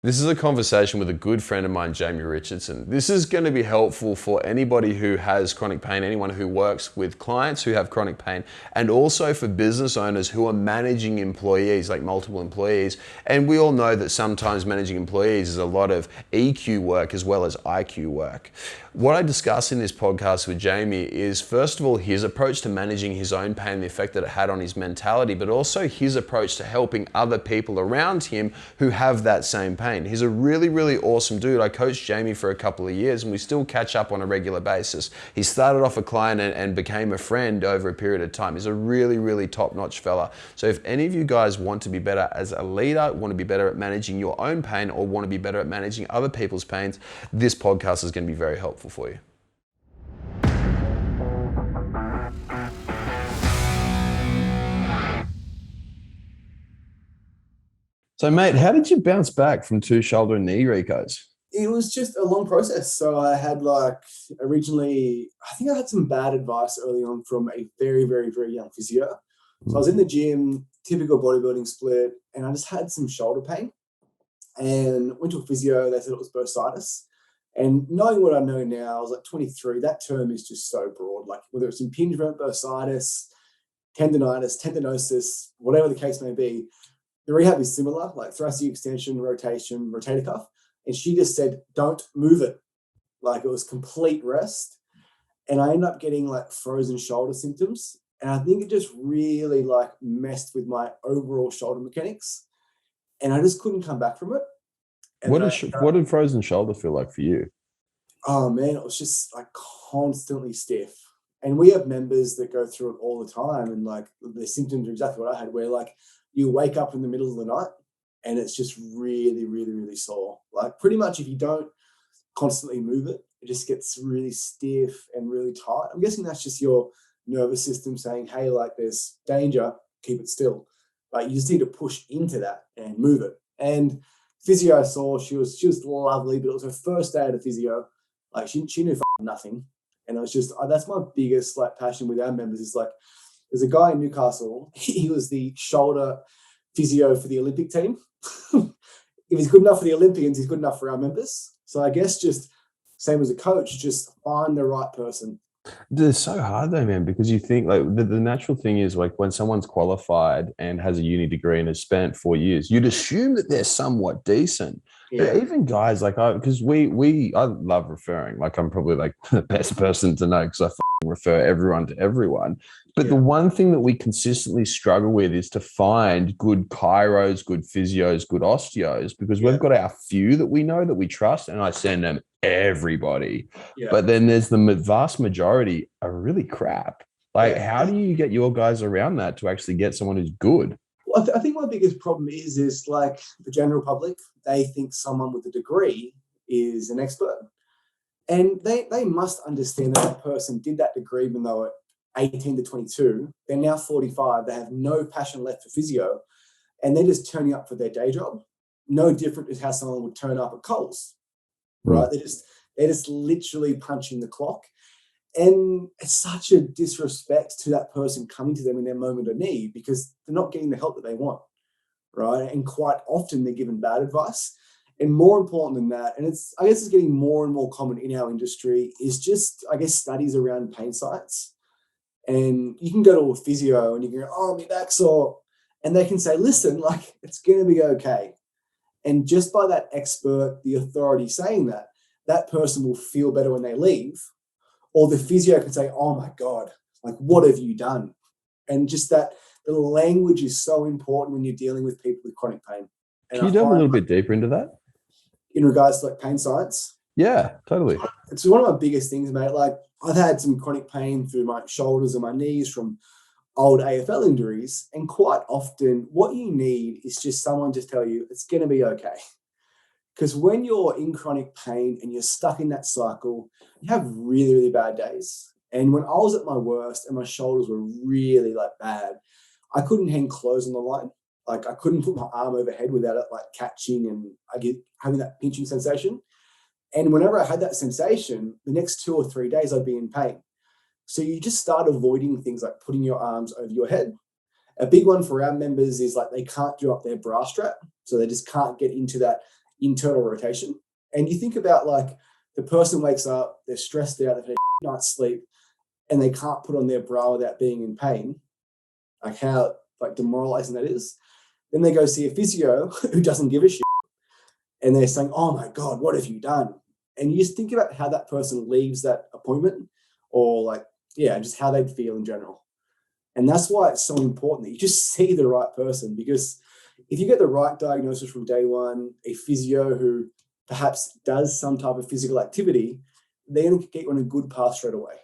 This is a conversation with a good friend of mine, Jayme Richardson. This is going to be helpful for anybody who has chronic pain, anyone who works with clients who have chronic pain, and also for business owners who are managing employees, like multiple employees. And we all know that sometimes managing employees is a lot of EQ work as well as IQ work. What I discuss in this podcast with Jayme is, first of all, his approach to managing his own pain, the effect that it had on his mentality, but also his approach to helping other people around him who have that same pain. He's a really, really awesome dude. I coached Jayme for a couple of years and we still catch up on a regular basis. He started off a client and became a friend over a period of time. He's a really, really top-notch fella. So if any of you guys want to be better as a leader, want to be better at managing your own pain, or want to be better at managing other people's pains, this podcast is going to be very helpful for you. So, mate, how did you bounce back from two shoulder and knee recos? It was just a long process. So I had originally, I think I had some bad advice early on from a very, very, very young physio. So I was in the gym, typical bodybuilding split, and I just had some shoulder pain and went to a physio. They said it was bursitis. And knowing what I know now, I was like 23, that term is just so broad. Like whether it's impingement, bursitis, tendonitis, tendinosis, whatever the case may be, the rehab is similar, like thoracic extension, rotation, rotator cuff. And she just said, don't move it. Like it was complete rest. And I ended up getting like frozen shoulder symptoms. And I think it just really like messed with my overall shoulder mechanics. And I just couldn't come back from it. And What did frozen shoulder feel like for you? oh man, it was just like constantly stiff. And we have members that go through it all the time. And like the symptoms are exactly what I had, where like you wake up in the middle of the night and it's just really, really, really sore. Like pretty much if you don't constantly move it, it just gets really stiff and really tight. I'm guessing that's just your nervous system saying, hey, like there's danger, keep it still. Like you just need to push into that and move it. And physio I saw, she was lovely, but it was her first day at a physio. Like she knew nothing. And it was just, that's my biggest like passion with our members is like, there's a guy in Newcastle, he was the shoulder physio for the Olympic team. If he's good enough for the Olympians, he's good enough for our members. So I guess just same as a coach, just find the right person. It's so hard though, man, because you think like the natural thing is like when someone's qualified and has a uni degree and has spent 4 years, you'd assume that they're somewhat decent. But Yeah. even guys like because I love referring. Like I'm probably like the best person to know because I refer everyone to everyone. But the Yeah. one thing that we consistently struggle with is to find good chiros, good physios, good osteos, because Yeah. we've got our few that we know that we trust, and I send them everybody. Yeah. But then there's the vast majority are really crap. Like, Yeah. how do you get your guys around that to actually get someone who's good? Well, I think my biggest problem is like the general public, they think someone with a degree is an expert. And they must understand that that person did that degree even though at 18 to 22, they're now 45, they have no passion left for physio, and they're just turning up for their day job. No different is how someone would turn up at Coles, right? Mm. They're just literally punching the clock. And it's such a disrespect to that person coming to them in their moment of need because they're not getting the help that they want, right? And quite often they're given bad advice. And more important than that, and I guess it's getting more and more common in our industry, is just, I guess, studies around pain sites. And you can go to a physio and you can go, oh, my back's sore. And they can say, listen, like, it's going to be okay. And just by that expert, the authority saying that, that person will feel better when they leave. Or the physio can say, oh my God, like, what have you done? And just that the language is so important when you're dealing with people with chronic pain. And Can I you delve a find little bit deeper into that? in regards to like pain science, Yeah, totally. it's one of my biggest things, mate. Like I've had some chronic pain through my shoulders and my knees from old AFL injuries. And quite often what you need is just someone to tell you it's going to be okay. Because when you're in chronic pain and you're stuck in that cycle, you have really, really bad days. And when I was at my worst and my shoulders were really like bad, I couldn't hang clothes on the line. Like I couldn't put my arm overhead without it like catching and I get having that pinching sensation. And whenever I had that sensation, the next 2 or 3 days I'd be in pain. So you just start avoiding things like putting your arms over your head. A big one for our members is like they can't do up their bra strap. So they just can't get into that internal rotation. And you think about like the person wakes up, they're stressed out, they've had a night's sleep, and they can't put on their bra without being in pain, like how like demoralizing that is. Then they go see a physio who doesn't give a shit, and they're saying, oh my God, what have you done? And you just think about how that person leaves that appointment, or like, yeah, just how they'd feel in general. And that's why it's so important that you just see the right person, because if you get the right diagnosis from day one, a physio who perhaps does some type of physical activity, they're going to get you on a good path straight away.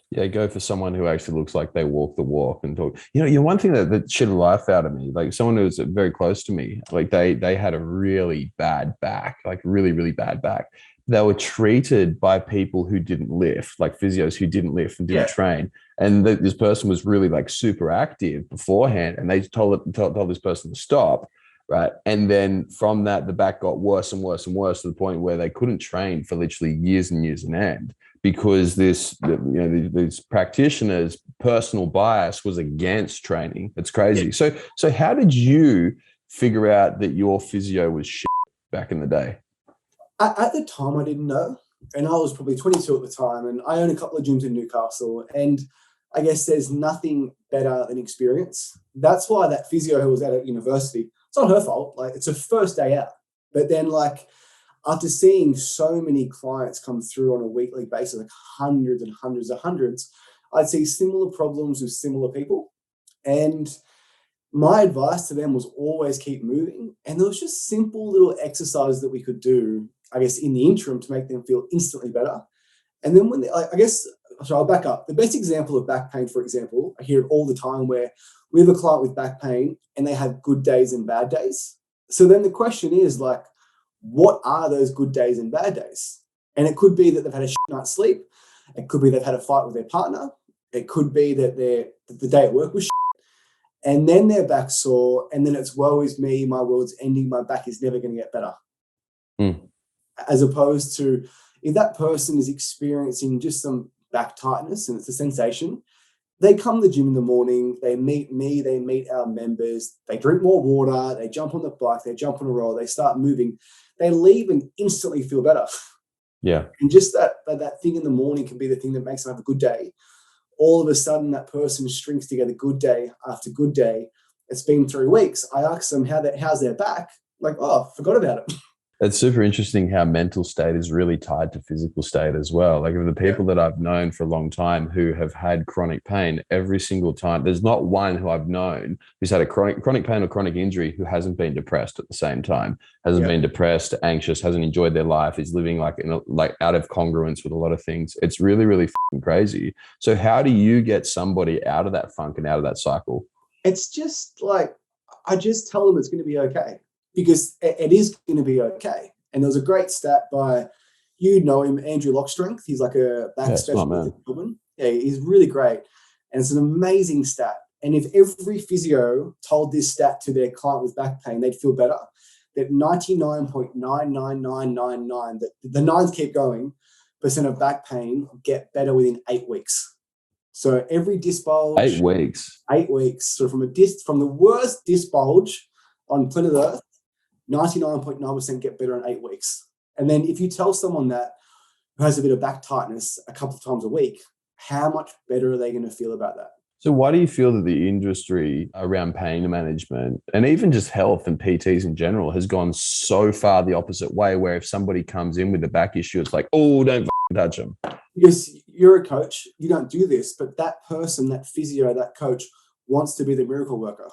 Yeah, go for someone who actually looks like they walk the walk and talk. One thing that shit a life out of me, like someone who was very close to me, like they had a really bad back, like really, really bad back. They were treated by people who didn't lift, like physios who didn't lift and didn't train. And this person was really like super active beforehand, and they told this person to stop. Right. And then from that, the back got worse and worse and worse to the point where they couldn't train for literally years and years on end, because these practitioners' personal bias was against training. It's crazy. So how did you figure out that your physio was shit back in the day? At the time, I didn't know. And I was probably 22 at the time. And I own a couple of gyms in Newcastle. And I guess there's nothing better than experience. That's why that physio who was at university, it's not her fault. Like, it's her first day out. But then, like, after seeing so many clients come through on a weekly basis, like hundreds and hundreds and hundreds, I'd see similar problems with similar people. And my advice to them was always keep moving. And there was just simple little exercises that we could do, I guess, in the interim to make them feel instantly better. And then I'll back up. The best example of back pain, for example, I hear it all the time where we have a client with back pain and they have good days and bad days. So then the question is, like, what are those good days and bad days? And it could be that they've had a shit night's sleep. It could be they've had a fight with their partner. It could be that the day at work was shit. And then their back's sore, and then it's woe is me, my world's ending, my back is never going to get better. As opposed to if that person is experiencing just some back tightness and it's a sensation, they come to the gym in the morning, they meet me, they meet our members, they drink more water, they jump on the bike, they jump on a roll, they start moving, they leave and instantly feel better. Yeah. And just that thing in the morning can be the thing that makes them have a good day. All of a sudden, that person strings together good day after good day. It's been 3 weeks. I ask them how's their back? Like, oh, forgot about it. It's super interesting how mental state is really tied to physical state as well. Like, of the people that I've known for a long time who have had chronic pain, every single time, there's not one who I've known who's had a chronic pain or chronic injury who hasn't been depressed at the same time, hasn't been depressed, anxious, hasn't enjoyed their life, is living like out of congruence with a lot of things. It's really, really crazy. So how do you get somebody out of that funk and out of that cycle? It's just like, I just tell them it's going to be okay, because it is going to be okay. And there was a great stat by, you know him, Andrew Lockstrength. He's like a back specialist in Melbourne. Yeah, he's really great. And it's an amazing stat. And if every physio told this stat to their client with back pain, they'd feel better. That 99.99999, that the nines keep going, % of back pain get better within 8 weeks. So every disc bulge, 8 weeks. 8 weeks. So from the worst disc bulge on planet Earth, 99.9% get better in 8 weeks. And then if you tell someone that who has a bit of back tightness a couple of times a week, how much better are they going to feel about that? So why do you feel that the industry around pain management and even just health and PTs in general has gone so far the opposite way, where if somebody comes in with a back issue, it's like, oh, don't touch them? Because you're a coach, you don't do this, but that person, that physio, that coach wants to be the miracle worker.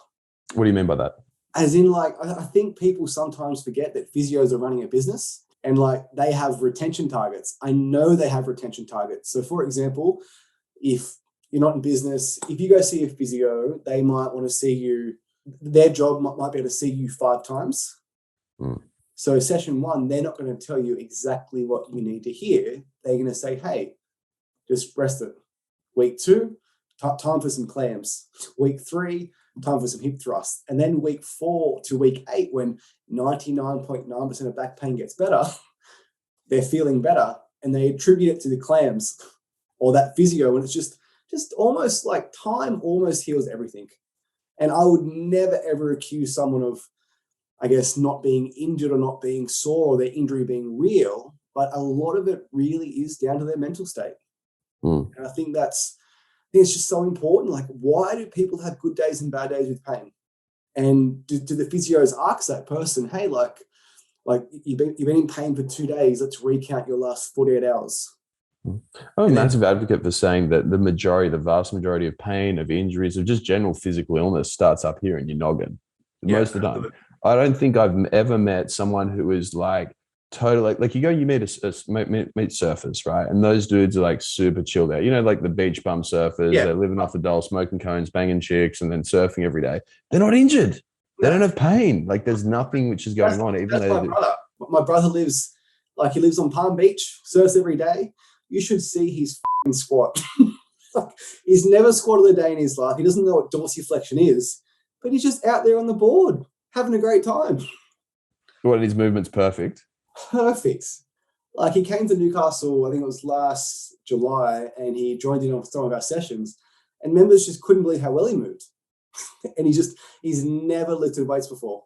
What do you mean by that? As in, like, I think people sometimes forget that physios are running a business and like they have retention targets. I know they have retention targets. So for example, if you're not in business, if you go see a physio, they might want to see you, their job might be able to see you 5 times. So session 1, they're not going to tell you exactly what you need to hear. They're going to say, hey, just rest it. Week 2, time for some clams. Week 3, time for some hip thrusts. And then week 4 to week 8, when 99.9% of back pain gets better, they're feeling better, and they attribute it to the clams or that physio. And it's just almost like time almost heals everything. And I would never, ever accuse someone of I guess, not being injured or not being sore or their injury being real, but a lot of it really is down to their mental state. Mm. And I think it's just so important. Like, why do people have good days and bad days with pain? And do the physios ask that person, hey, like you've been in pain for 2 days, let's recount your last 48 hours. I'm a And then, massive advocate for saying that the vast majority of pain, of injuries, of just general physical illness starts up here in your noggin most of the time. I don't think I've ever met someone who is like totally like you meet meet surfers, right? And those dudes are like super chilled out. You know, like the beach bum surfers, yeah, they're living off the dole, smoking cones, banging chicks, and then surfing every day. They're not injured. They no, don't have pain. Like there's nothing which is going on, even that's though my brother. My brother lives on Palm Beach, surfs every day. You should see his squat. He's never squatted a day in his life. He doesn't know what dorsiflexion is, but he's just out there on the board having a great time. what his movement's perfect. Perfect. Like, he came to Newcastle, I think it was last July, and he joined in on some of our sessions, and members just couldn't believe how well he moved. And he's never lifted weights before.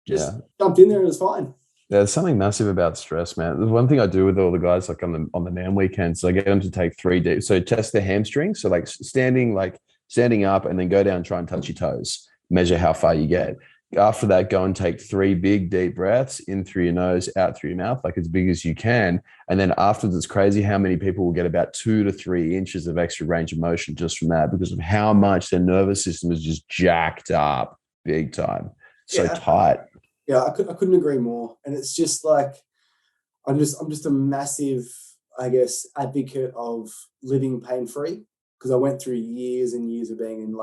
Just jumped in there and it was fine. There's something massive about stress, man. The one thing I do with all the guys, like on the NAM weekends, I get them to take 3 deep. So test their hamstrings. So standing up, and then go down, try and touch your toes, measure how far you get. After that, go and take 3 big deep breaths in through your nose, out through your mouth, like as big as you can. And then afterwards, it's crazy how many people will get about 2 to 3 inches of extra range of motion just from that, because of how much their nervous system is just jacked up big time. So tight. Yeah, I couldn't agree more. And it's just like, I'm just a massive, I guess, advocate of living pain-free, because I went through years and years of being in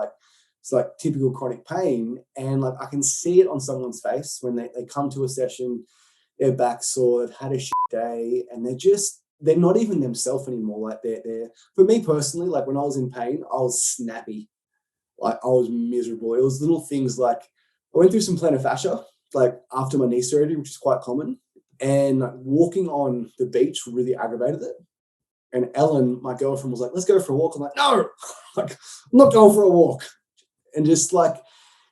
it's like typical chronic pain. And like, I can see it on someone's face when they come to a session, their back's sore, they've had a shit day, and they're not even themselves anymore. Like they're for me personally, like when I was in pain, I was snappy. Like, I was miserable. It was little things like, I went through some plantar fascia, like after my knee surgery, which is quite common. And walking on the beach really aggravated it. And Ellen, my girlfriend, was like, let's go for a walk. I'm like, no, like, I'm not going for a walk. And just like,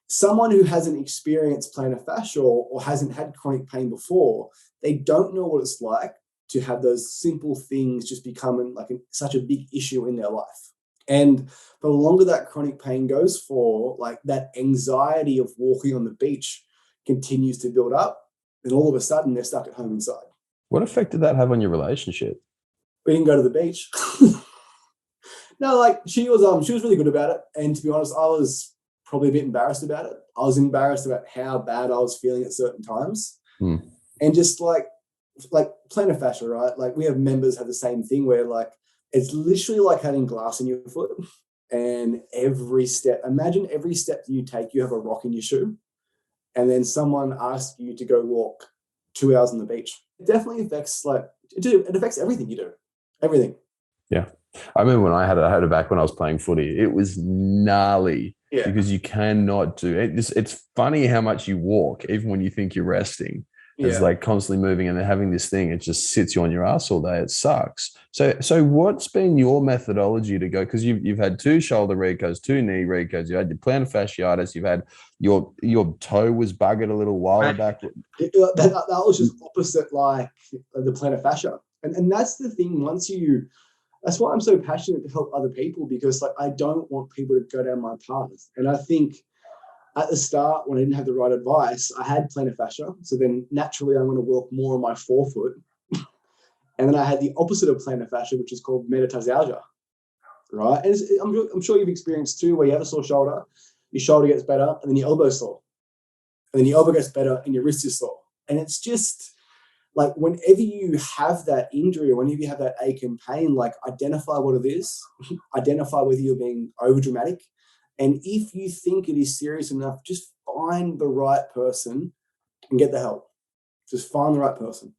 someone who hasn't experienced plantar fascia or hasn't had chronic pain before, they don't know what it's like to have those simple things just becoming like such a big issue in their life. And the longer that chronic pain goes for, like that anxiety of walking on the beach continues to build up, and all of a sudden they're stuck at home inside. What effect did that have on your relationship? We didn't go to the beach. No, like she was really good about it. And to be honest, I was probably a bit embarrassed about it. I was embarrassed about how bad I was feeling at certain times. And just like plantar fascia, right? Like, we have members have the same thing where like, it's literally like having glass in your foot. And imagine every step that you take, you have a rock in your shoe. And then someone asks you to go walk 2 hours on the beach. It definitely affects it affects everything you do. Everything. Yeah. I remember when I had a back when I was playing footy, it was gnarly because you cannot do it. It's funny how much you walk, even when you think you're resting. It's like constantly moving, and then having this thing, it just sits you on your ass all day. It sucks. So what's been your methodology to go? Because you've had 2 shoulder recos, 2 knee recos, you had your plantar fasciitis, you've had your toe was buggered a little while back. That was just opposite, like the plantar fascia. And that's the thing, that's why I'm so passionate to help other people, because like, I don't want people to go down my path. And I think at the start, when I didn't have the right advice, I had plantar fascia. So then naturally, I'm going to work more on my forefoot. And then I had the opposite of plantar fascia, which is called metatarsalgia, right? And I'm sure you've experienced too, where you have a sore shoulder, your shoulder gets better, and then your elbow's sore. And then your elbow gets better, and your wrist is sore. And it's just like, whenever you have that injury or whenever you have that ache and pain, like, identify what it is, identify whether you're being overdramatic. And if you think it is serious enough, just find the right person and get the help. Just find the right person.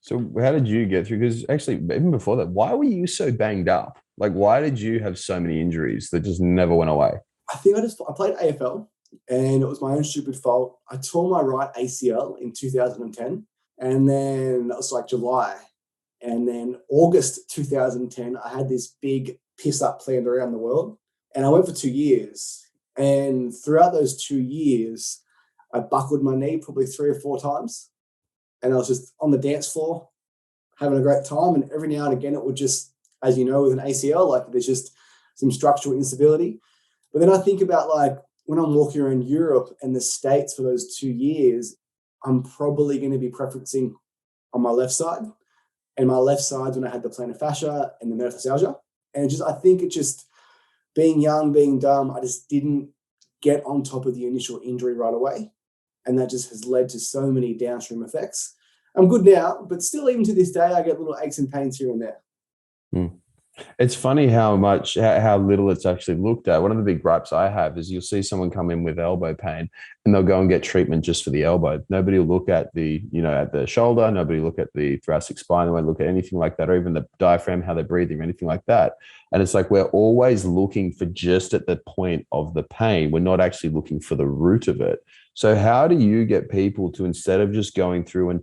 So how did you get through? Because actually, even before that, why were you so banged up? Like, why did you have so many injuries that just never went away? I think I played AFL, and it was my own stupid fault. I tore my right ACL in 2010, and then that was like July. And then August 2010, I had this big piss up planned around the world. And I went for 2 years. And throughout those 2 years, I buckled my knee probably 3 or 4 times, and I was just on the dance floor having a great time. And every now and again, it would just, as you know, with an ACL, like there's just some structural instability. But then I think about like when I'm walking around Europe and the States for those 2 years, I'm probably going to be preferencing on my left side. And my left side's when I had the plantar fascia and the metatarsal. And I think it just, being young, being dumb, I just didn't get on top of the initial injury right away. And that just has led to so many downstream effects. I'm good now, but still, even to this day, I get little aches and pains here and there. Mm. It's funny how little it's actually looked at. One of the big gripes I have is you'll see someone come in with elbow pain and they'll go and get treatment just for the elbow. Nobody will look at at the shoulder. Nobody will look at the thoracic spine. They won't look at anything like that, or even the diaphragm, how they're breathing, or anything like that. And it's like we're always looking for just at the point of the pain. We're not actually looking for the root of it. So how do you get people to, instead of just going through and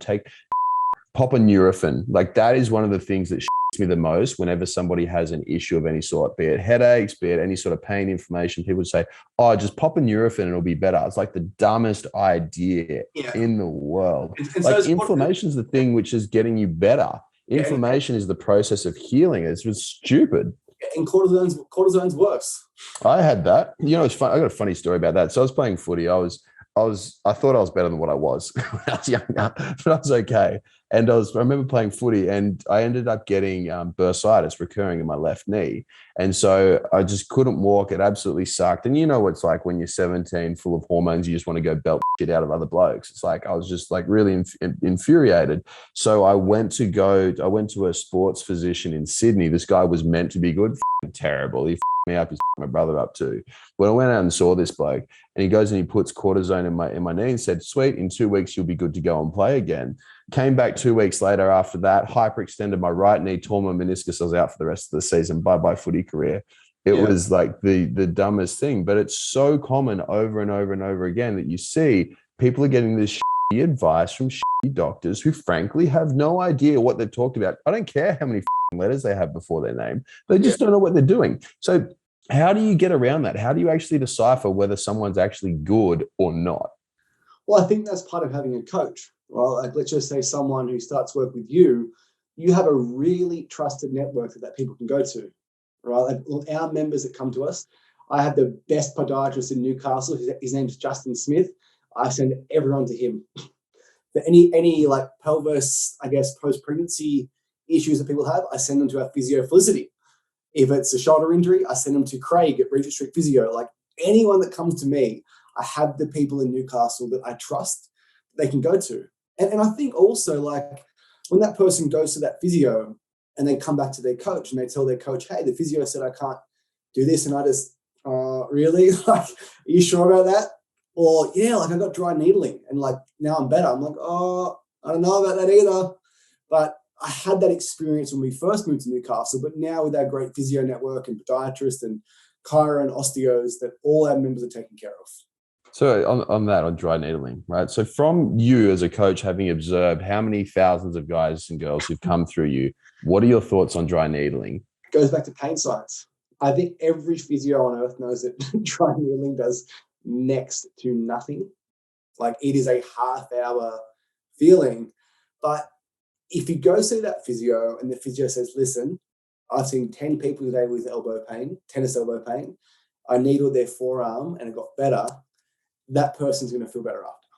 pop a Nurofen? Like that is one of the things that me the most whenever somebody has an issue of any sort, be it headaches, be it any sort of pain, inflammation. People say, oh, just pop a Nurofen and it'll be better. It's like the dumbest idea in the world. And like so inflammation is the thing which is getting you better. Inflammation is the process of healing. It's just stupid. And cortisone's worse. I had that. It's fun. I got a funny story about that. So I was playing footy. I thought I was better than what I was when I was younger, but I was okay. And I remember playing footy and I ended up getting bursitis recurring in my left knee. And so I just couldn't walk. It absolutely sucked. And you know what it's like when you're 17, full of hormones, you just want to go belt shit out of other blokes. It's like, I was just like really infuriated. So I went to a sports physician in Sydney. This guy was meant to be good, terrible. He me up, he's my brother up too. But I went out and saw this bloke and he goes and he puts cortisone in my knee and said, sweet, in 2 weeks, you'll be good to go and play again. Came back 2 weeks later after that, hyperextended my right knee, tore my meniscus. I was out for the rest of the season. Bye-bye footy career. It was like the dumbest thing, but it's so common over and over and over again that you see people are getting this shitty advice from shitty doctors who frankly have no idea what they've talked about. I don't care how many letters they have before their name. They just don't know what they're doing. So how do you get around that? How do you actually decipher whether someone's actually good or not? Well, I think that's part of having a coach, right? Like, let's just say someone who starts work with you, you have a really trusted network that people can go to, right? Like our members that come to us, I have the best podiatrist in Newcastle. His name's Justin Smith. I send everyone to him. For any like pelvis, I guess, post-pregnancy issues that people have, I send them to our physio Felicity. If it's a shoulder injury, I send them to Craig at Regent Street Physio. Like anyone that comes to me, I have the people in Newcastle that I trust they can go to. And I think also like when that person goes to that physio and they come back to their coach and they tell their coach, hey, the physio said I can't do this. And I just, really? Like, are you sure about that? Or yeah, like I got dry needling and like now I'm better. I'm like, oh, I don't know about that either. But I had that experience when we first moved to Newcastle, but now with our great physio network and podiatrists and chiro and osteos that all our members are taken care of. So on dry needling, right? So from you as a coach, having observed how many thousands of guys and girls who've come through you, what are your thoughts on dry needling? It goes back to pain science. I think every physio on earth knows that dry needling does next to nothing. Like it is a half-hour feeling, but if you go see that physio and the physio says, listen, I've seen 10 people today with elbow pain, tennis elbow pain. I needled their forearm and it got better. That person's going to feel better after,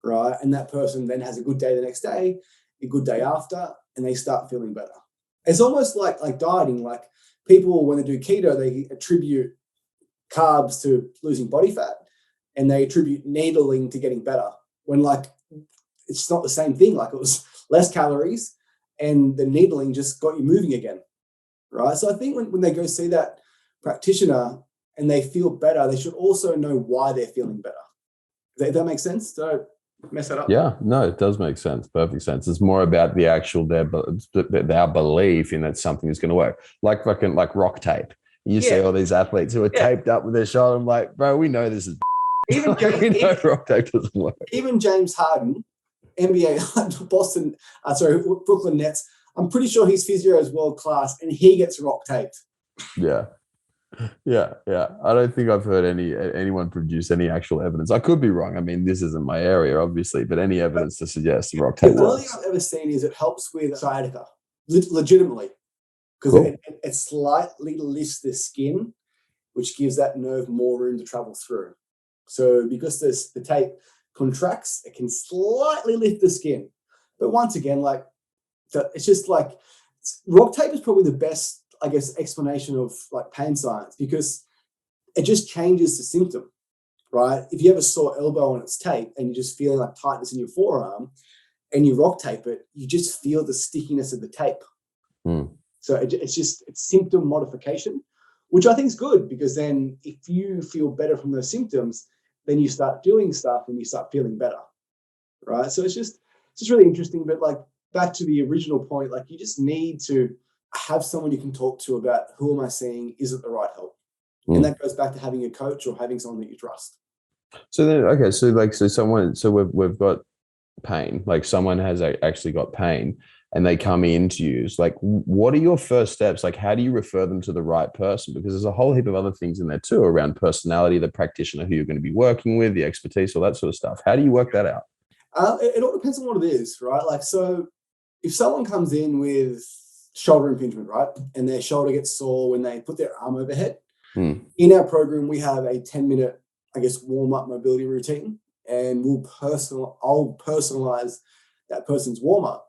right? And that person then has a good day the next day, a good day after, and they start feeling better. It's almost like dieting. Like people, when they do keto, they attribute carbs to losing body fat and they attribute needling to getting better when like it's not the same thing. Like it was less calories and the needling just got you moving again, right? So I think when they go see that practitioner and they feel better, they should also know why they're feeling better. Does that make sense? Don't mess that up. Yeah, no, it does make sense. Perfect sense. It's more about the actual their belief in that something is going to work. Like fucking like rock tape. You see all these athletes who are taped up with their shoulder. I'm like, bro, we know this is even we know rock tape doesn't work. Even James Harden, NBA, Brooklyn Nets. I'm pretty sure his physio is world class, and he gets rock taped. Yeah. Yeah, yeah. I don't think I've heard anyone produce any actual evidence. I could be wrong. I mean, this isn't my area, obviously, but any evidence to suggest the rock The tape only thing works. I've ever seen is it helps with sciatica, legitimately, because Cool. it slightly lifts the skin, which gives that nerve more room to travel through. So because the tape contracts, it can slightly lift the skin. But once again, like it's just like rock tape is probably the best, I guess, explanation of like pain science because it just changes the symptom, right? If you have a sore elbow and it's tape and you're just feeling like tightness in your forearm and you rock tape it, you just feel the stickiness of the tape. Mm. So it's symptom modification, which I think is good because then if you feel better from those symptoms, then you start doing stuff and you start feeling better, right? So it's just really interesting. But like back to the original point, like you just need to have someone you can talk to about who am I seeing? Is it the right help? And Mm. that goes back to having a coach or having someone that you trust. So then, okay, so we've got pain, like someone has actually got pain and they come into you. It's like, what are your first steps? Like, how do you refer them to the right person? Because there's a whole heap of other things in there too around personality, the practitioner who you're going to be working with, the expertise, all that sort of stuff. How do you work that out? It all depends on what it is, right? Like, so if someone comes in with shoulder impingement, right, and their shoulder gets sore when they put their arm overhead, Hmm. in our program, we have a 10-minute, I guess, warm-up mobility routine, and I'll personalize that person's warm-up.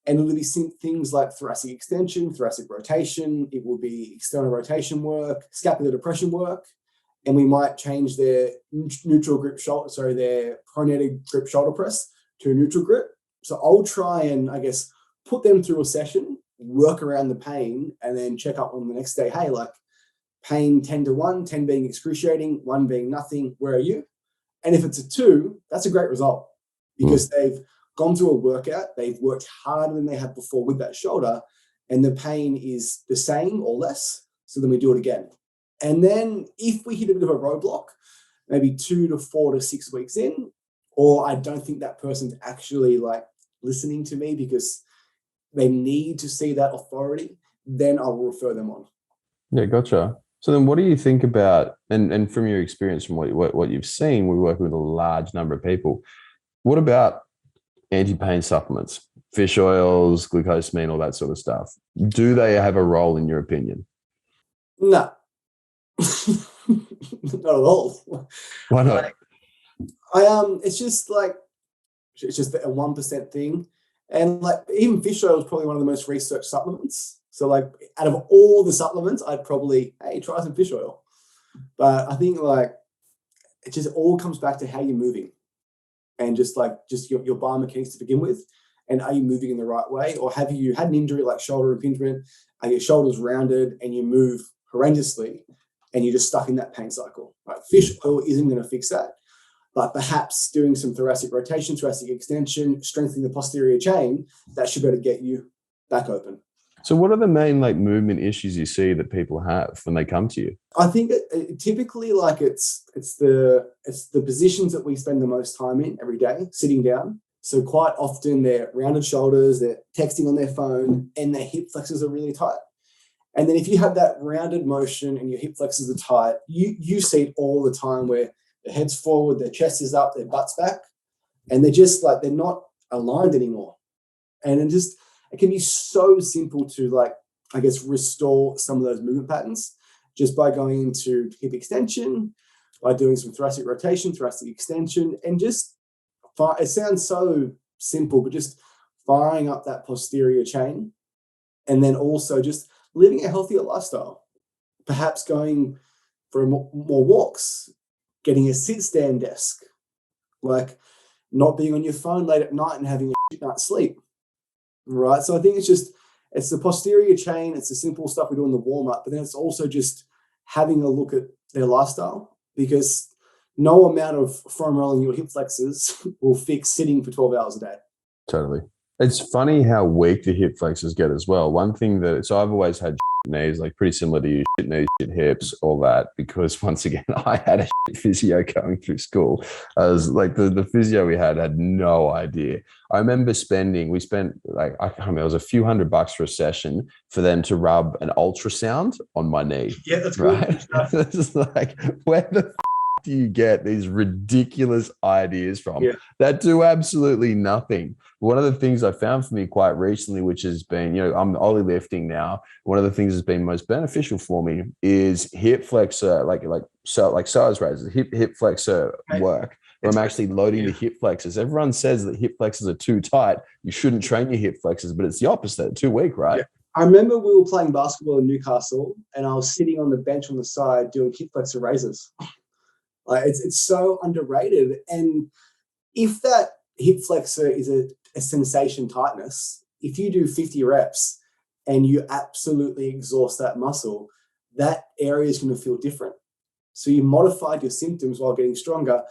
And it'll be things like thoracic extension, thoracic rotation. It will be external rotation work, scapular depression work, and we might change their neutral grip shoulder, sorry, their pronated grip shoulder press to a neutral grip. So I'll try and, I guess, put them through a session, work around the pain, and then check up on the next day. Hey, like pain 10 to 1, 10 being excruciating, 1 being nothing. Where are you? And if it's a 2, that's a great result because they've gone through a workout, they've worked harder than they had before with that shoulder, and the pain is the same or less. So then we do it again. And then if we hit a bit of a roadblock, maybe 2 to 4 to 6 weeks in, or I don't think that person's actually like listening to me because they need to see that authority, then I will refer them on. Yeah, gotcha. So then what do you think about, and from your experience, from what you've seen, we work with a large number of people. What about anti-pain supplements, fish oils, glucosamine, all that sort of stuff? Do they have a role in your opinion? No, not at all. Why not? It's just like it's just a 1% thing, and like even fish oil is probably one of the most researched supplements. So like out of all the supplements, I'd probably try some fish oil. But I think like it just all comes back to how you're moving and just your biomechanics to begin with. And are you moving in the right way? Or have you had an injury like shoulder impingement? Are your shoulders rounded and you move horrendously and you're just stuck in that pain cycle? Right? Fish oil isn't going to fix that. But perhaps doing some thoracic rotation, thoracic extension, strengthening the posterior chain, that should be able to get you back open. So what are the main like movement issues you see that people have when they come to you? I think typically like it's the positions that we spend the most time in every day, sitting down. So quite often they're rounded shoulders, they're texting on their phone, and their hip flexors are really tight. And then if you have that rounded motion and your hip flexors are tight, you see it all the time where their head's forward, their chest is up, their butt's back, and they're just like they're not aligned anymore. And it can be so simple to like, I guess, restore some of those movement patterns just by going into hip extension, by doing some thoracic rotation, thoracic extension, and just it sounds so simple, but just firing up that posterior chain, and then also just living a healthier lifestyle, perhaps going for more walks, getting a sit stand desk, like not being on your phone late at night and having a shit night's sleep. Right. So I think it's the posterior chain. It's the simple stuff we do in the warm up, but then it's also just having a look at their lifestyle because no amount of foam rolling your hip flexors will fix sitting for 12 hours a day. Totally. It's funny how weak the hip flexors get as well. One thing so I've always had knees, like pretty similar to you, shit knees, shit hips, all that. Because once again, I had a shit physio going through school. I was like, the physio we had no idea. I remember we spent like, I can't remember, it was a few $100 for a session for them to rub an ultrasound on my knee. Yeah, that's right. cool. It's like, where the do you get these ridiculous ideas from that do absolutely nothing? One of the things I found for me quite recently, which has been, I'm ollie lifting now. One of the things that's been most beneficial for me is hip flexor, like size raises, hip flexor work. Where I'm actually loading the hip flexors. Everyone says that hip flexors are too tight. You shouldn't train your hip flexors, but it's the opposite. Too weak, right? Yeah. I remember we were playing basketball in Newcastle, and I was sitting on the bench on the side doing hip flexor raises. Like it's so underrated. And if that hip flexor is a sensation tightness, if you do 50 reps and you absolutely exhaust that muscle, that area is going to feel different. So you modified your symptoms while getting stronger.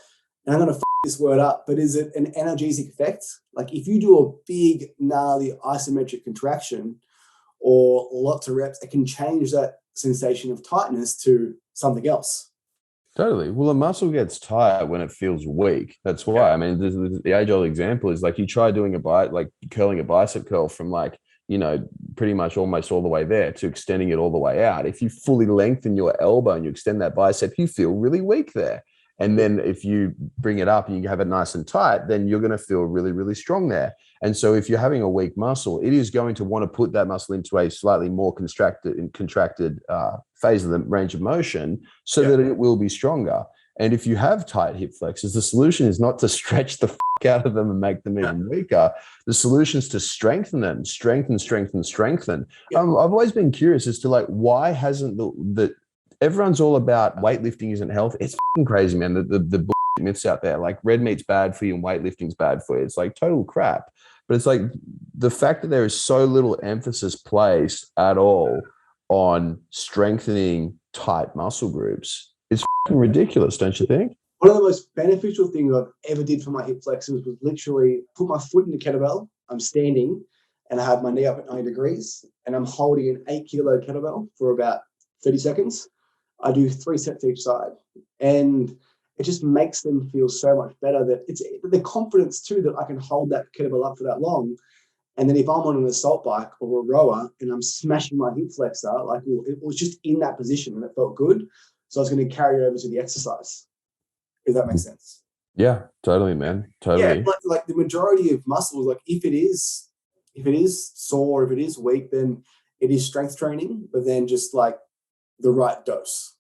And I'm going to this word up, but is it an analgesic effect? Like if you do a big, gnarly isometric contraction or lots of reps, it can change that sensation of tightness to something else. Totally. Well, a muscle gets tight when it feels weak. That's why. I mean, the age-old example is like you try doing curling a bicep curl from pretty much almost all the way there to extending it all the way out. If you fully lengthen your elbow and you extend that bicep, you feel really weak there. And then if you bring it up and you have it nice and tight, then you're going to feel really, really strong there. And so if you're having a weak muscle, it is going to want to put that muscle into a slightly more contracted phase of the range of motion so that it will be stronger. And if you have tight hip flexors, the solution is not to stretch the out of them and make them even weaker. The solution is to strengthen them, strengthen. Yeah. I've always been curious as to why hasn't the everyone's all about weightlifting isn't healthy. It's crazy, man. The myths out there, like red meat's bad for you and weightlifting's bad for you. It's like total crap. But it's like the fact that there is so little emphasis placed at all on strengthening tight muscle groups. It's ridiculous, don't you think? One of the most beneficial things I've ever did for my hip flexors was literally put my foot in the kettlebell. I'm standing and I have my knee up at 90 degrees and I'm holding an 8-kilo kettlebell for about 30 seconds. I do 3 sets each side, and it just makes them feel so much better. That it's the confidence too that I can hold that kettlebell up for that long. And then if I'm on an assault bike or a rower and I'm smashing my hip flexor, like it was just in that position and it felt good. So I was going to carry over to the exercise. If that makes sense. Yeah, totally, man. Totally. Yeah, like the majority of muscles, like if it is sore, if it is weak, then it is strength training, but then just like the right dose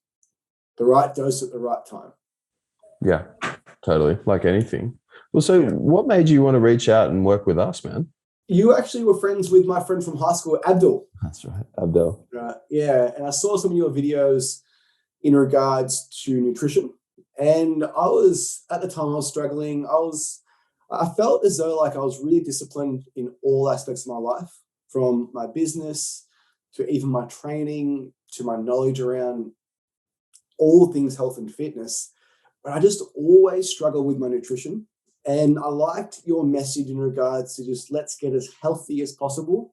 at the right time. Yeah, totally. Like anything. Well, so what made you want to reach out and work with us, man? You actually were friends with my friend from high school, Abdul. That's right, Abdul. Right. Yeah, and I saw some of your videos in regards to nutrition, and I was at the time I was struggling. I felt as though like I was really disciplined in all aspects of my life, from my business to even my training to my knowledge around all things health and fitness. But I just always struggle with my nutrition. And I liked your message in regards to just let's get as healthy as possible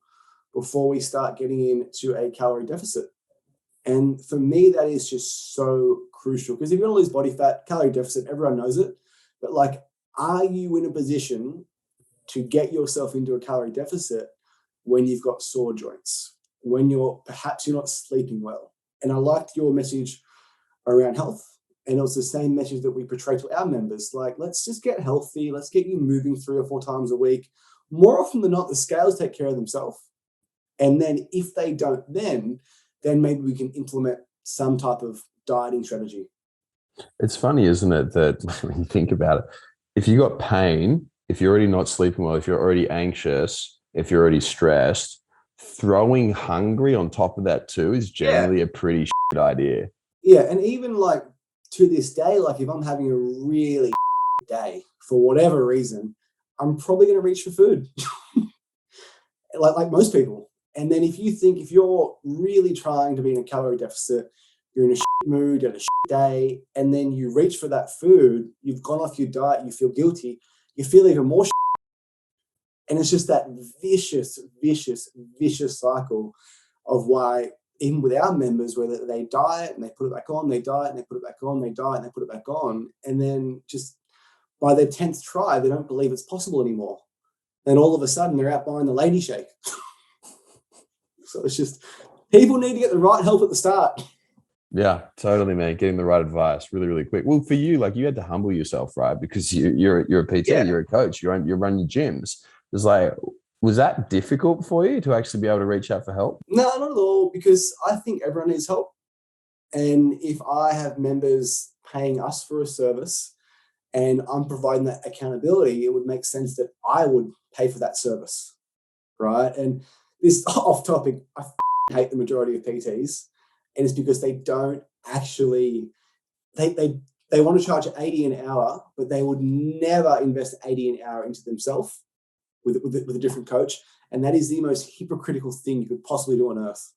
before we start getting into a calorie deficit. And for me, that is just so crucial, because if you want to lose body fat, calorie deficit, everyone knows it. But like, are you in a position to get yourself into a calorie deficit when you've got sore joints, when perhaps you're not sleeping well? And I liked your message around health. And it was the same message that we portray to our members. Like, let's just get healthy. Let's get you moving 3 or 4 times a week. More often than not, the scales take care of themselves. And then if they don't, then maybe we can implement some type of dieting strategy. It's funny, isn't it, that when you think about it, if you got pain, if you're already not sleeping well, if you're already anxious, if you're already stressed, throwing hungry on top of that too is generally a pretty shit idea. Yeah, and even like to this day, like if I'm having a really day for whatever reason, I'm probably going to reach for food, like most people. And then if you're really trying to be in a calorie deficit, you're in a shit mood, you had a shit day, and then you reach for that food, you've gone off your diet, you feel guilty, you feel even more shit. And it's just that vicious cycle of why even with our members, where they diet and they put it back on, they diet and they put it back on, they diet and they put it back on, and then just by their 10th try, they don't believe it's possible anymore. And all of a sudden, they're out buying the lady shake. So it's just, people need to get the right help at the start. Yeah, totally, man. Getting the right advice really, really quick. Well, for you, like you had to humble yourself, right? Because you're a PT, you're a coach, you run your gyms. It's like, was that difficult for you to actually be able to reach out for help? No, not at all, because I think everyone needs help. And if I have members paying us for a service and I'm providing that accountability, it would make sense that I would pay for that service, right? And this off topic, I hate the majority of PTs, and it's because they don't actually they want to charge 80 an hour, but they would never invest 80 an hour into themselves with a different coach, and that is the most hypocritical thing you could possibly do on earth.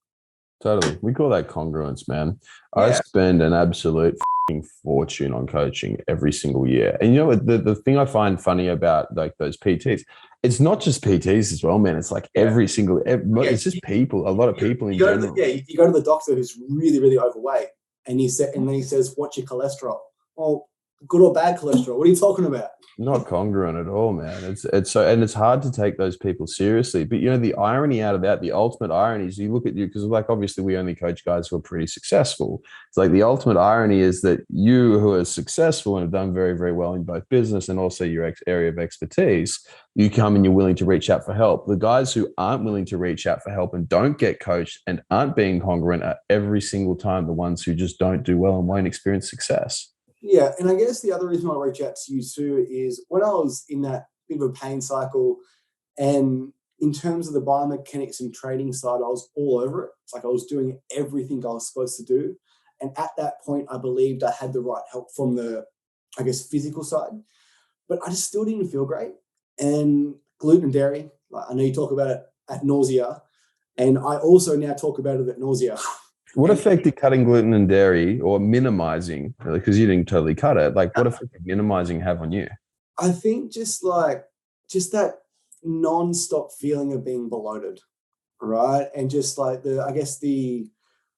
Totally. We call that congruence, man. Yeah. I spend an absolute fortune on coaching every single year. And you know what, the thing I find funny about like those PTs, it's not just PTs as well, man. It's like it's just people, a lot of people in general. You go to the doctor who's really, really overweight, and then he says, "What's your cholesterol?" Well, good or bad cholesterol? What are you talking about? Not congruent at all, man. It's so, and it's hard to take those people seriously. But you know, the irony out of that, the ultimate irony is you look at you, because like obviously we only coach guys who are pretty successful. It's like the ultimate irony is that you who are successful and have done very, very well in both business and also your area of expertise, you come and you're willing to reach out for help. The guys who aren't willing to reach out for help and don't get coached and aren't being congruent are every single time the ones who just don't do well and won't experience success. Yeah, and I guess the other reason I reach out to you too is when I was in that bit of a pain cycle, and in terms of the biomechanics and training side, I was all over it. It's like I was doing everything I was supposed to do. And at that point, I believed I had the right help from the, I guess, physical side, but I just still didn't feel great. And gluten and dairy, like I know you talk about it at nausea, and I also now talk about it at nausea. What effect did cutting gluten and dairy, or minimizing, because you didn't totally cut it, like what effect did minimizing have on you? I think just that non-stop feeling of being bloated, right? And just like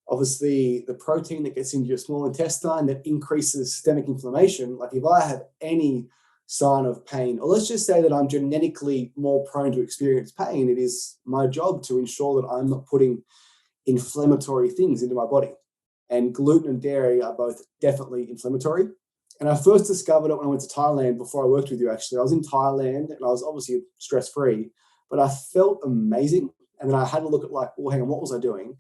obviously the protein that gets into your small intestine that increases systemic inflammation. Like if I have any sign of pain, or let's just say that I'm genetically more prone to experience pain, it is my job to ensure that I'm not putting inflammatory things into my body. And gluten and dairy are both definitely inflammatory. And I first discovered it when I went to Thailand before I worked with you, actually. I was in Thailand and I was obviously stress-free, but I felt amazing. And then I had to look at like, well, hang on, what was I doing?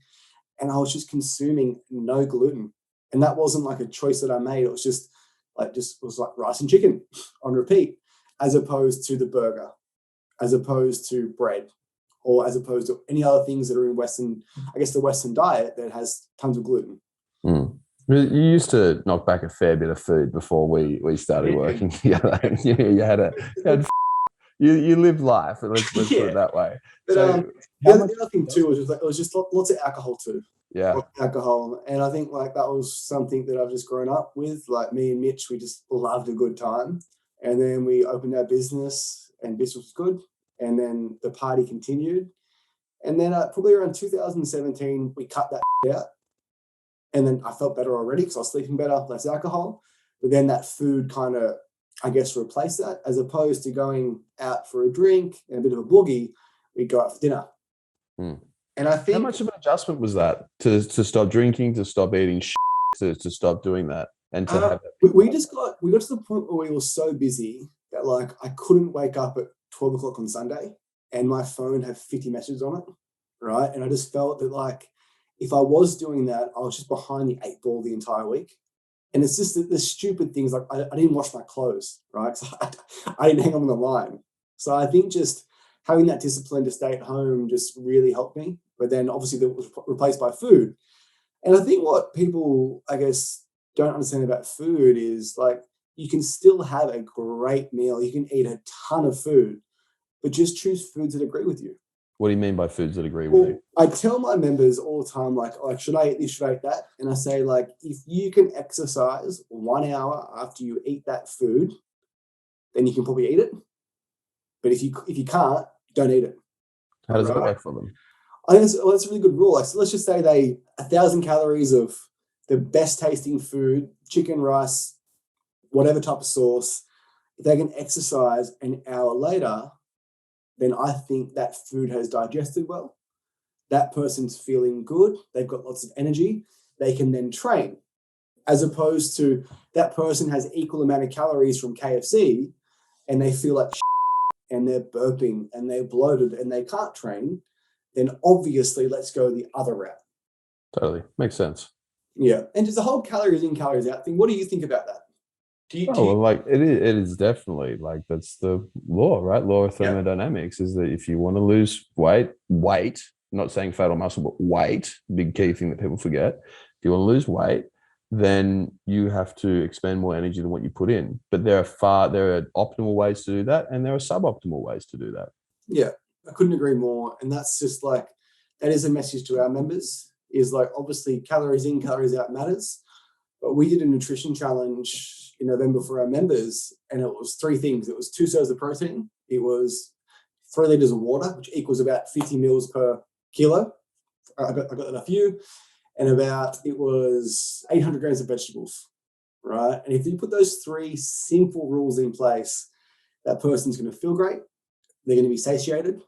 And I was just consuming no gluten. And that wasn't like a choice that I made. It was just like rice and chicken on repeat, as opposed to the burger, as opposed to bread, or as opposed to any other things that are in the Western diet that has tons of gluten. Mm. You used to knock back a fair bit of food before we started working together. You lived life. Let's put it that way. But So the other thing too was it was just lots of alcohol too. Yeah. Lots of alcohol, and I think like that was something that I've just grown up with. Like me and Mitch, we just loved a good time, and then we opened our business, and business was good, and then the party continued. And then probably around 2017, we cut that out. And then I felt better already because I was sleeping better, less alcohol. But then that food kind of, I guess, replaced that. As opposed to going out for a drink and a bit of a boogie, we go out for dinner. Mm. And I think, how much of an adjustment was that to stop drinking, to stop eating, to stop doing that, and to have that? We got to the point where we were so busy that like I couldn't wake up at 12 o'clock on Sunday and my phone had 50 messages on it, right? And I just felt that like if I was doing that, I was just behind the 8 ball the entire week. And it's just the stupid things like I didn't wash my clothes, right? So I didn't hang on the line. So I think just having that discipline to stay at home just really helped me. But then obviously that was replaced by food. And I think what people, I guess, don't understand about food is like you can still have a great meal. You can eat a ton of food, but just choose foods that agree with you. What do you mean by foods that agree with you? I tell my members all the time, like, should I eat this, should I eat that? And I say, like, if you can exercise 1 hour after you eat that food, then you can probably eat it. But if you can't, don't eat it. How does that work for them? I think that's a really good rule. Like, so let's just say 1,000 calories of the best tasting food, chicken, rice, whatever type of sauce. If they can exercise an hour later, then I think that food has digested well. That person's feeling good. They've got lots of energy. They can then train, as opposed to that person has equal amount of calories from KFC and they feel like and they're burping and they're bloated and they can't train. Then obviously let's go the other route. Totally. Makes sense. Yeah. And just the whole calories in, calories out thing. What do you think about that? Oh, well, like it is definitely like that's the law, right? Law of thermodynamics is that if you want to lose weight, not saying fat or muscle, but weight, big key thing that people forget. If you want to lose weight, then you have to expend more energy than what you put in. But there are optimal ways to do that, and there are suboptimal ways to do that. Yeah, I couldn't agree more. And that's just like, that is a message to our members, is like, obviously calories in, calories out matters. But we did a nutrition challenge in November for our members, and it was 3 things. It was 2 serves of protein. It was 3 liters of water, which equals about 50 mils per kilo. I got that off you. And it was 800 grams of vegetables, right? And if you put those 3 simple rules in place, that person's going to feel great. They're going to be satiated.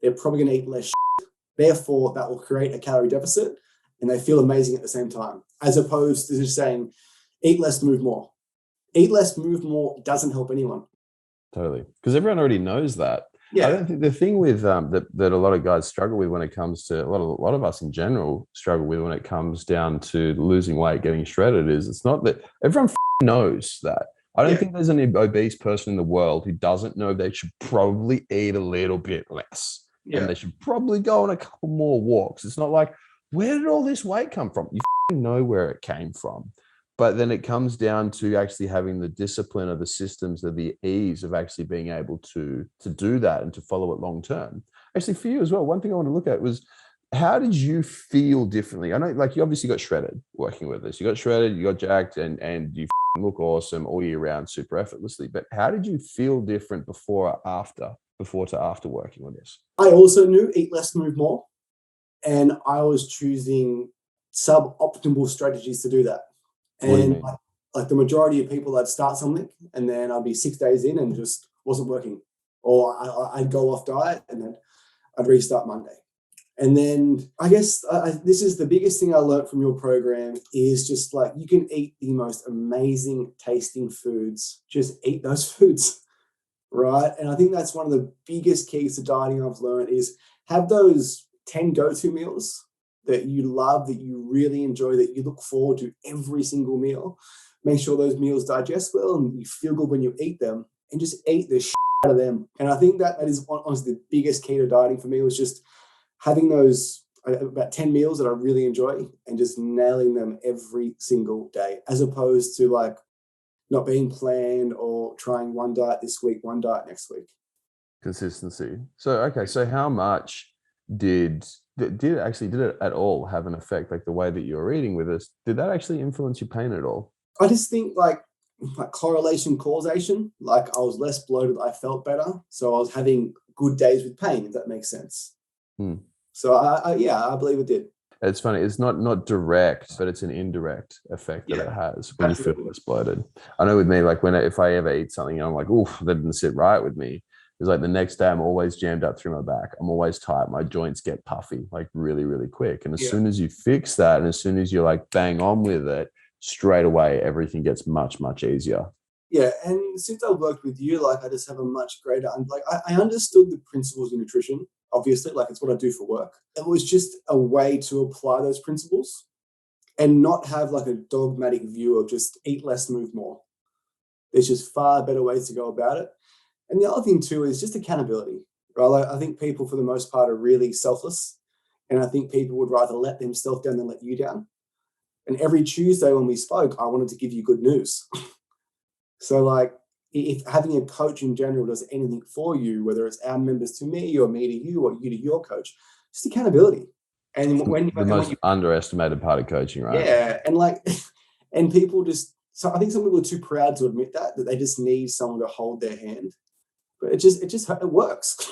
They're probably going to eat less shit. Therefore, that will create a calorie deficit, and they feel amazing at the same time, as opposed to just saying, eat less, move more. Eat less, move more doesn't help anyone. Totally. Because everyone already knows that. Yeah. I don't think the thing with that a lot of guys struggle with when it comes to a lot of us in general struggle with when it comes down to losing weight, getting shredded, is it's not that everyone knows that. I don't think there's an obese person in the world who doesn't know they should probably eat a little bit less. And they should probably go on a couple more walks. It's not like, where did all this weight come from? You know where it came from. But then it comes down to actually having the discipline of the systems, of the ease of actually being able to do that and to follow it long term. Actually, for you as well, one thing I want to look at was, how did you feel differently? I know, like, you obviously got shredded working with us. You got shredded, you got jacked, and you look awesome all year round, super effortlessly. But how did you feel different before to after working with this? I also knew eat less, move more. And I was choosing suboptimal strategies to do that. What do you And mean? like the majority of people, I'd start something and then I'd be 6 days in and just wasn't working. Or I'd go off diet and then I'd restart Monday. And then I guess this is the biggest thing I learned from your program, is just like, you can eat the most amazing tasting foods. Just eat those foods, right? And I think that's one of the biggest keys to dieting I've learned, is have those 10 go-to meals that you love, that you really enjoy, that you look forward to every single meal. Make sure those meals digest well and you feel good when you eat them, and just eat the shit out of them. And I think that is honestly the biggest key to dieting for me, was just having those about 10 meals that I really enjoy and just nailing them every single day, as opposed to like not being planned or trying one diet this week, one diet next week. Consistency. So, okay. So how much did it at all have an effect? Like the way that you're eating with us, did that actually influence your pain at all? I just think like correlation, causation, like I was less bloated, I felt better. So I was having good days with pain, if that makes sense. So I believe it did. It's funny. It's not direct, but it's an indirect effect that it has when you feel less bloated. I know with me, like if I ever eat something, I'm like, oof, that didn't sit right with me. It's like the next day I'm always jammed up through my back. I'm always tight. My joints get puffy, like really, really quick. And as soon as you fix that, and as soon as you're like bang on with it, straight away, everything gets much, much easier. Yeah. And since I worked with you, like I just have a much greater, like I understood the principles of nutrition, obviously, like it's what I do for work. It was just a way to apply those principles and not have like a dogmatic view of just eat less, move more. There's just far better ways to go about it. And the other thing too is just accountability, right? Like, I think people for the most part are really selfless, and I think people would rather let themselves down than let you down. And every Tuesday when we spoke, I wanted to give you good news. So like, if having a coach in general does anything for you, whether it's our members to me or me to you or you to your coach, just accountability. And the most underestimated part of coaching, right? Yeah. And like, and people just, so I think some people are too proud to admit that they just need someone to hold their hand. But it works.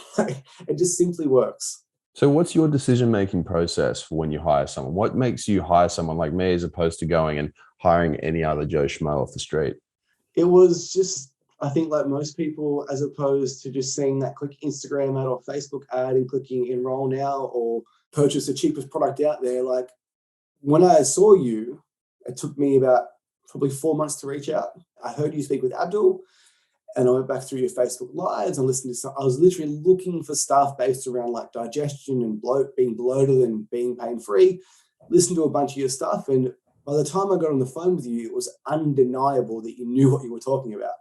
It just simply works. So what's your decision-making process for when you hire someone? What makes you hire someone like me as opposed to going and hiring any other Joe Schmo off the street? It was just, I think, like most people, as opposed to just seeing that quick Instagram ad or Facebook ad and clicking enroll now or purchase the cheapest product out there. Like when I saw you, it took me about probably 4 months to reach out. I heard you speak with Abdul, and I went back through your Facebook lives and listened to some. I was literally looking for stuff based around like digestion and being bloated and being pain free. Listened to a bunch of your stuff, and by the time I got on the phone with you, it was undeniable that you knew what you were talking about.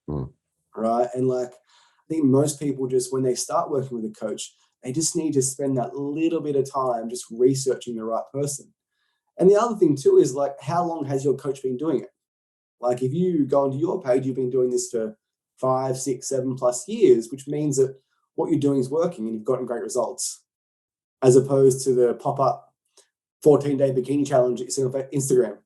Mm. Right. And like, I think most people just, when they start working with a coach, they just need to spend that little bit of time just researching the right person. And the other thing too is like, how long has your coach been doing it? Like if you go onto your page, you've been doing this for 5, 6, 7+ years, which means that what you're doing is working and you've gotten great results, as opposed to the pop-up 14-day bikini challenge that you see on Instagram.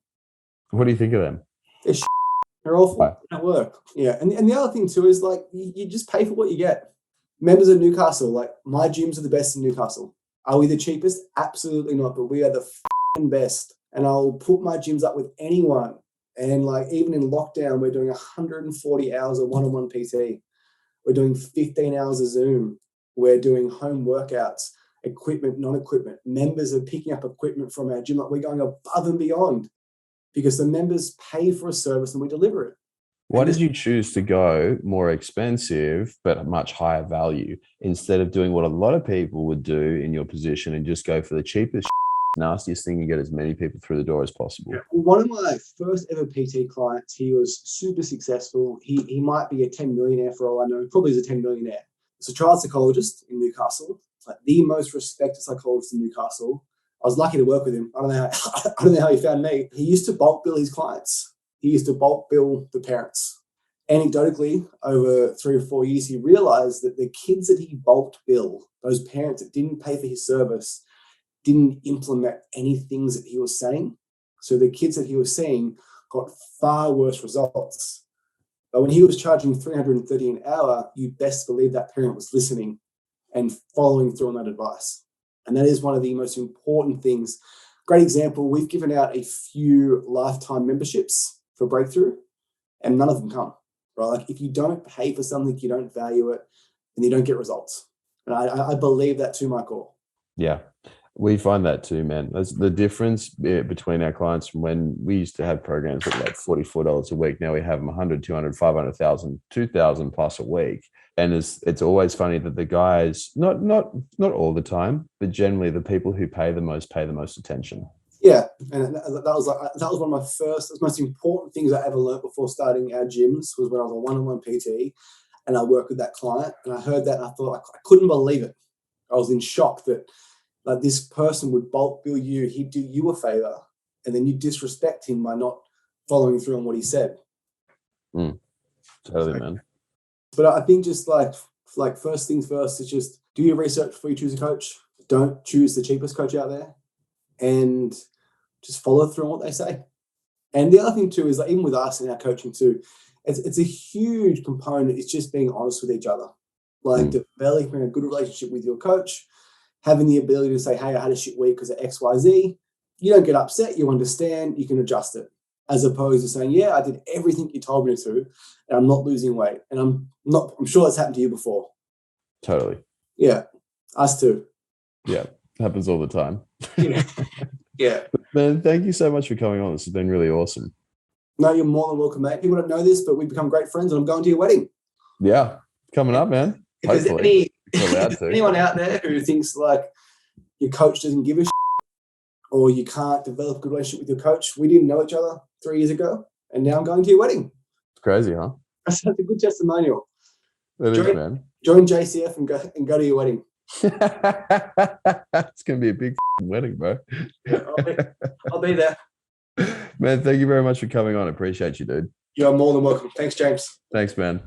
What do you think of them? They're awful. Right. They don't work. Yeah. And the other thing too is like you just pay for what you get. Members of Newcastle, like my gyms are the best in Newcastle. Are we the cheapest? Absolutely not. But we are the best. And I'll put my gyms up with anyone. And like even in lockdown, we're doing 140 hours of one-on-one PT. We're doing 15 hours of Zoom. We're doing home workouts, equipment, non-equipment. Members are picking up equipment from our gym. Like we're going above and beyond because the members pay for a service and we deliver it. Why did you choose to go more expensive but much higher value instead of doing what a lot of people would do in your position and just go for the cheapest, nastiest thing and get as many people through the door as possible? One of my first ever PT clients, he was super successful. He might be a 10 millionaire for all I know. Probably is a 10 millionaire. He's a child psychologist in Newcastle, like the most respected psychologist in Newcastle. I was lucky to work with him. I don't know how he found me. He used to bulk bill his clients. He used to bulk bill the parents. Anecdotally, over 3 or 4 years, he realized that the kids that he bulked bill, those parents that didn't pay for his service, didn't implement any things that he was saying. So the kids that he was seeing got far worse results. But when he was charging $330 an hour, you best believe that parent was listening and following through on that advice. And that is one of the most important things. Great example, we've given out a few lifetime memberships for Breakthrough, and none of them come. Right? Like if you don't pay for something, you don't value it, and you don't get results. And I believe that to my core. Yeah, we find that too, man. That's the difference between our clients from when we used to have programs at like $44 a week. Now we have them 100, 200, 500,000, 2,000 plus a week. And it's always funny that the guys, not all the time, but generally the people who pay the most attention. Yeah, and that was one of my first, the most important things I ever learned before starting our gyms was when I was a one-on-one PT and I worked with that client and I heard that and I thought I couldn't believe it. I was in shock that like this person would bulk bill you, he'd do you a favor, and then you disrespect him by not following through on what he said. Totally, man. But I think just like first things first is just do your research before you choose a coach. Don't choose the cheapest coach out there, and just follow through on what they say. And the other thing too is like even with us in our coaching too, it's a huge component. It's just being honest with each other, like developing a good relationship with your coach, having the ability to say, hey, I had a shit week because of X, Y, Z. You don't get upset. You understand. You can adjust it. As opposed to saying, yeah, I did everything you told me to, and I'm not losing weight. And I'm sure that's happened to you before. Totally. Yeah. Us too. Yeah. Happens all the time. Yeah. Yeah. Man, thank you so much for coming on. This has been really awesome. No, you're more than welcome, mate. People don't know this, but we've become great friends and I'm going to your wedding. Yeah. Coming up, man. If there's anyone out there who thinks like your coach doesn't give a shit or you can't develop a good relationship with your coach, we didn't know each other 3 years ago and now I'm going to your wedding. It's crazy, huh? That's a good testimonial. It is, man. Join JCF and go to your wedding. It's going to be a big wedding, bro. Yeah, I'll be there. Man, thank you very much for coming on. I appreciate you, dude. You're more than welcome. Thanks, James. Thanks, man.